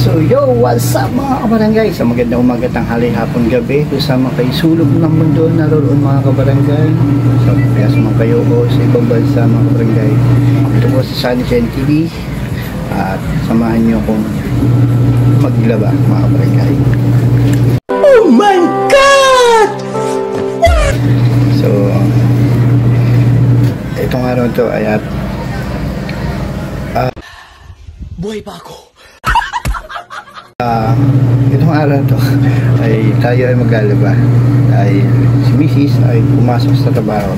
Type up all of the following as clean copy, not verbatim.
So yo, what's up mga kabarangay? Sa magandang umaga, tanghali, hapon, gabi, kasama kayo sulog ng mundo naroon mga kabarangay. Sa Pias man kayo o sa ibang bansa mga kabarangay. Ito po si Sunny Chen TV at samahan niyo akong maglaba mga kabarangay. Oh my God! So itong araw to ay buhay pa ako. Itong araw to ay tayo ay maglalaba ay si Mrs. ay pumasok sa trabaho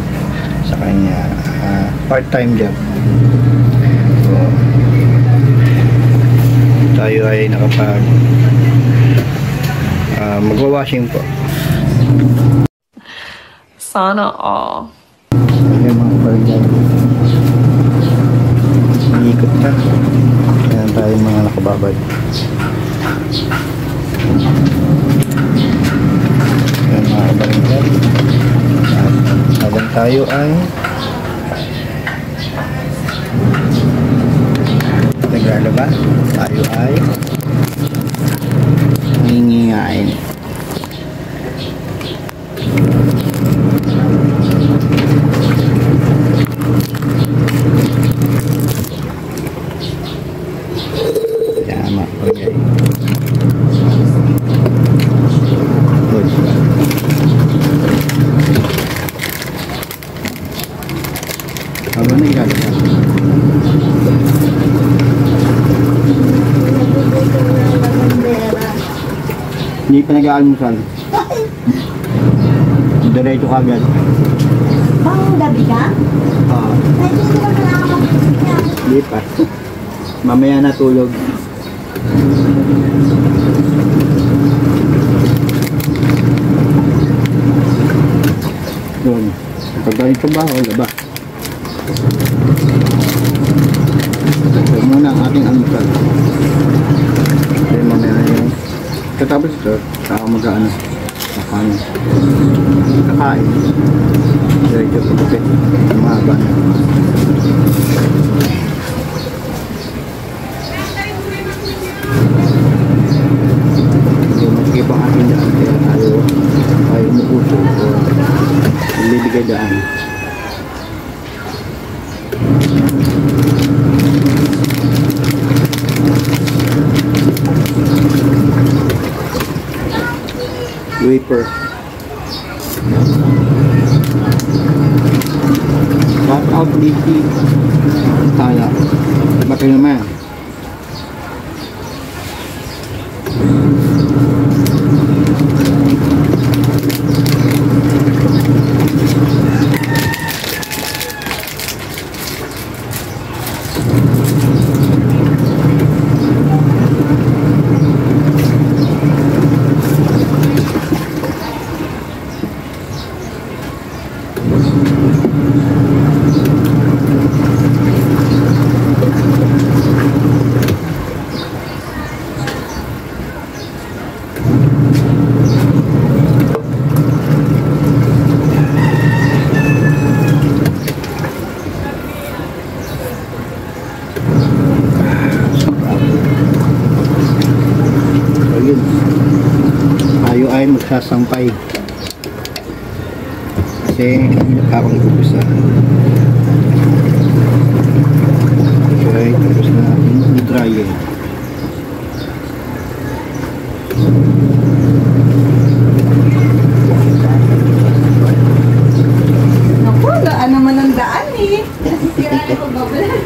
sa kanya part-time job. So tayo ay nakapag magwa-washing po. Sana all. Ayan mga barangay, iikot na. Ayan tayo mga nakababad. Ayan mga kabarangay, at habang tayo ay naglalaba, tayo ay ngingingain. Ayan mga kabarangay. Habang naglalaba, hindi pa nag-aalmusal. Diretso ka agad. Bang gabi ka? Oo. Medyo hindi naman nakakapagod niya. Hindi pa. Mamaya na tulog. Doon. Pagkain ka ba o laba? Ito muna ang ating almusal. Kaya mamaya na yung katapos ito, saka mag-ano, kakain. Diretso sa buti. Mahaba na. Maski pa ating daan, kaya tayo umuuso o bibigay daan. Wafer. Shout out DT Tala. Bakit naman? Tayo ay magsasampay kasi hindi pa akong ipupusa. Okay, tapos na natin i-dryer. Naku, daan naman ang daan eh. Sisirain ko ba pala?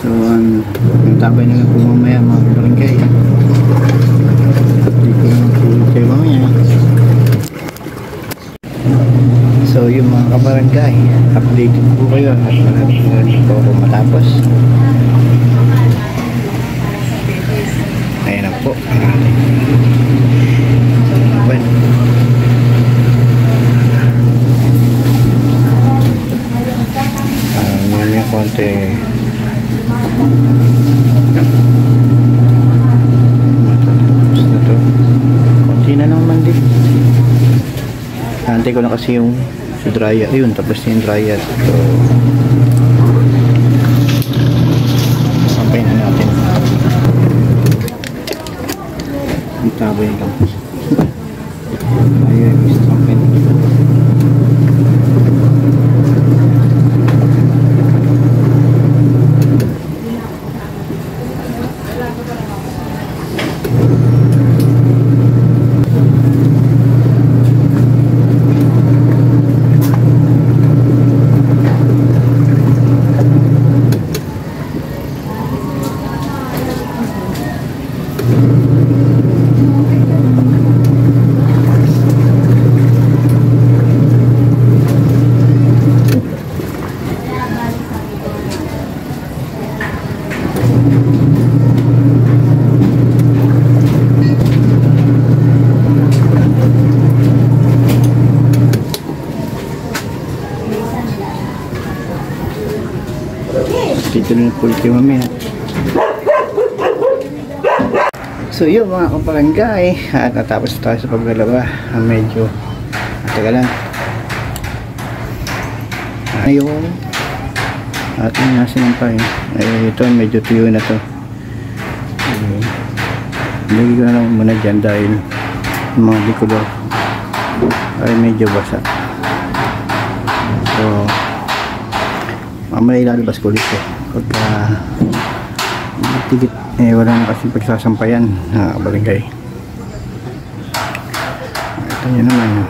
So, ang tabay na po mamaya mga kabarangay. Hindi ko naman po kayo mamaya. So, yung mga kabarangay, updated po kayo at malapit na rin po ako matapos. Ayan na po. Bueno. Ngayon yung konti. Matatapos na to. Konti na naman din. Hantay ko na kasi yung sa dryer. Ayun, tapos na yung dryer. So, sampay na natin. Ang tabay lang. Ayun, sampay na. Dito na po kayo mamaya. So yun mga kabarangay, at natapos tayo sa paglalaba. Medyo taga lang. Ayun ating nasinampay. Ito medyo tuyo na to. Lagi ko na lang muna dyan dahil yung mga decolor ay medyo basa. So mamaya ilalabas ko ulit pagka tigit wala na kasi pagsasampayan na barangay. Ito nyo naman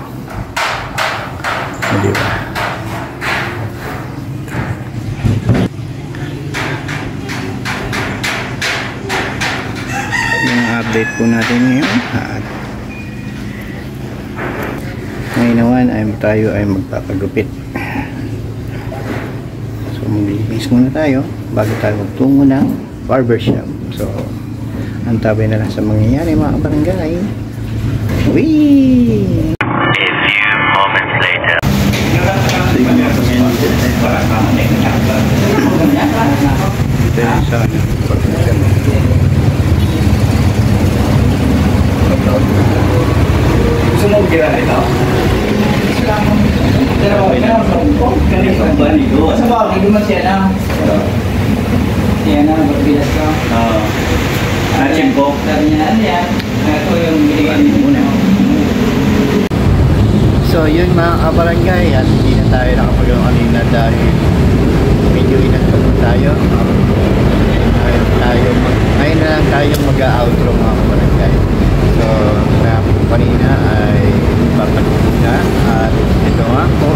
diba? Yung update po natin ngayon at ngayon naman ay tayo ay magpapagupit. So maglilinis muna tayo bago tayo magtungo ng barbershop. So antabay na lang sa mangyayari mga kabarangay. Wee! A few moments later. Gusto mo gira ito? Pero ganito ang baligo. Sa bagay, gumasya na. Yan na, magbilas ka. Oo. Nachim ko. Sabi niya, ano yan? Ito yung binigay muna. So yun mga kabarangay, at hindi na tayo nakapagawa kanina dahil medyo inagpag tayo. Ngayon na lang tayo mag-outro mga kabarangay. So na kanina ay papagod na at ito nga po